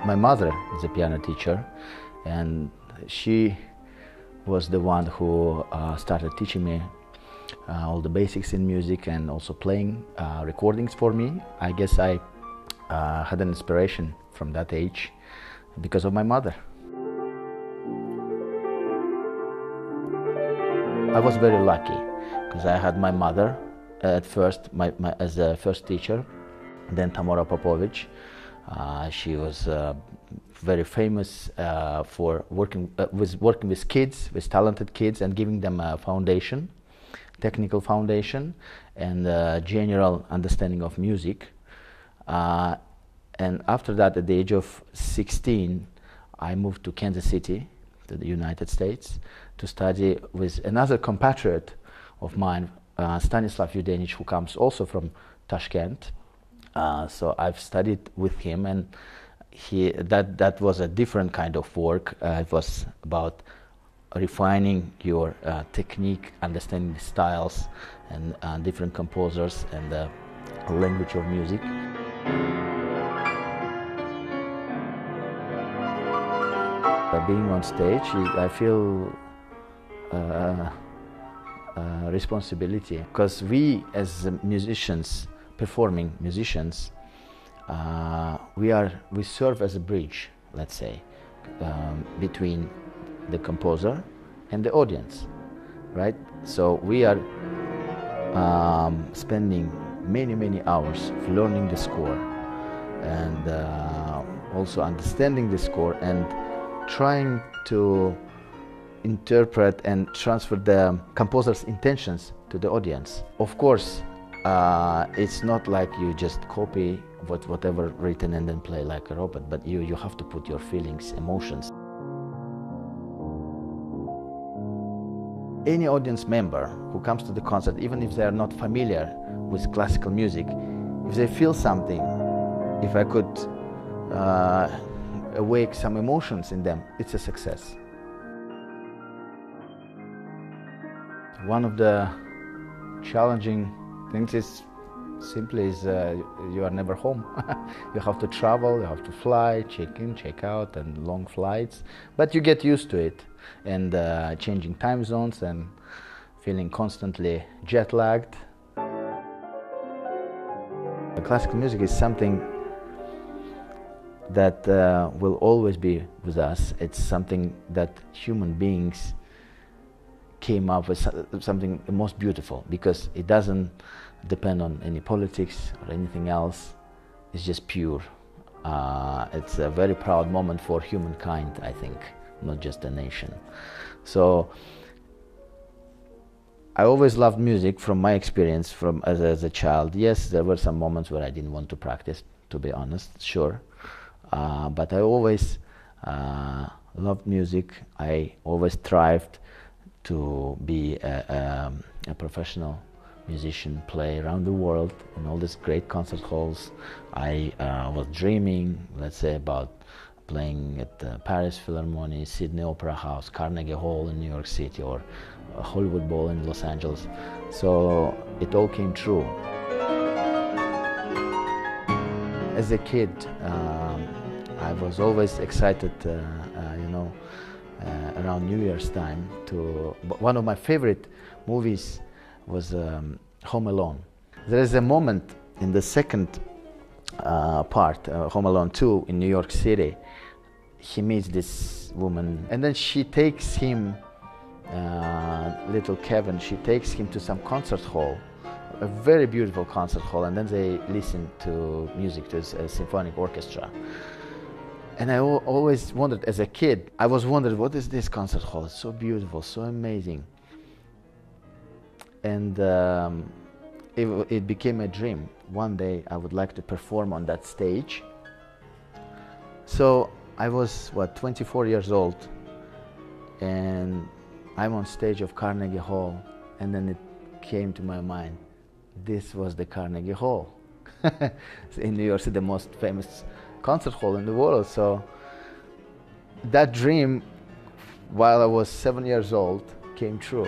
My mother is a piano teacher, and she was the one who started teaching me all the basics in music and also playing recordings for me. I guess I had an inspiration from that age because of my mother. I was very lucky because I had my mother at first, as a first teacher, then Tamara Popovic. She was very famous for working with kids, with talented kids, and giving them a foundation, technical foundation, and general understanding of music. And after that, at the age of 16, I moved to Kansas City, to the United States, to study with another compatriot of mine, Stanislav Yudenich, who comes also from Tashkent. So I've studied with him, and that was a different kind of work. It was about refining your technique, understanding the styles and different composers and the language of music. Being on stage, I feel responsibility, because we as musicians, performing musicians, we serve as a bridge, let's say, between the composer and the audience, right? So we are spending many hours learning the score and also understanding the score and trying to interpret and transfer the composer's intentions to the audience. Of course, it's not like you just copy whatever written and then play like a robot, but you have to put your feelings, emotions. Any audience member who comes to the concert, even if they are not familiar with classical music, if they feel something, if I could awake some emotions in them, it's a success. One of the challenging things is simply you are never home. You have to travel, you have to fly, check in, check out, and long flights. But you get used to it, and changing time zones and feeling constantly jet lagged. Classical music is something that will always be with us. It's something that human beings came up with, something the most beautiful, because it doesn't depend on any politics or anything else. It's just pure. It's a very proud moment for humankind, I think, not just a nation. So I always loved music from my experience from as a child. Yes, there were some moments where I didn't want to practice, to be honest, sure. But I always loved music. I always strived to be a professional musician, play around the world in all these great concert halls. I was dreaming, let's say, about playing at the Paris Philharmonic, Sydney Opera House, Carnegie Hall in New York City, or Hollywood Bowl in Los Angeles. So it all came true. As a kid, I was always excited, around New Year's time. One of my favorite movies was Home Alone. There is a moment in the second part, Home Alone 2, in New York City. He meets this woman, and then she takes him, little Kevin, she takes him to some concert hall, a very beautiful concert hall, and then they listen to music, to a symphonic orchestra. And I always wondered, as a kid, I was wondering, what is this concert hall? It's so beautiful, so amazing. And it became a dream. One day I would like to perform on that stage. So I was, 24 years old, and I'm on stage of Carnegie Hall, and then it came to my mind, this was the Carnegie Hall. In New York City, the most famous concert hall in the world. So that dream, while I was 7 years old, came true.